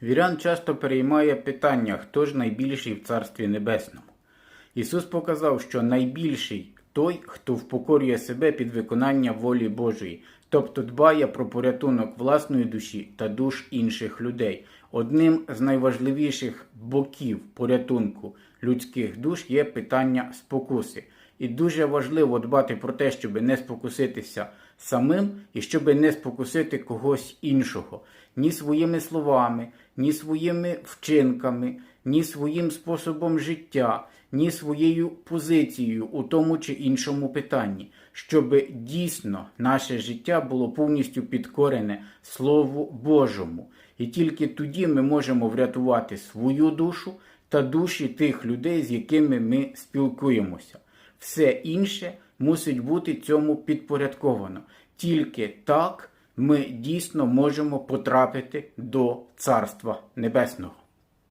Вірян часто переймає питання, хто ж найбільший в Царстві Небесному. Ісус показав, що найбільший той, хто впокорює себе під виконання волі Божої, тобто дбає про порятунок власної душі та душ інших людей. Одним з найважливіших боків порятунку людських душ є питання спокуси. І дуже важливо дбати про те, щоб не спокуситися самим і щоб не спокусити когось іншого. Ні своїми словами, ні своїми вчинками, ні своїм способом життя, ні своєю позицією у тому чи іншому питанні. Щоб дійсно наше життя було повністю підкорене Слову Божому. І тільки тоді ми можемо врятувати свою душу та душі тих людей, з якими ми спілкуємося. Все інше мусить бути цьому підпорядковано. Тільки так ми дійсно можемо потрапити до Царства Небесного.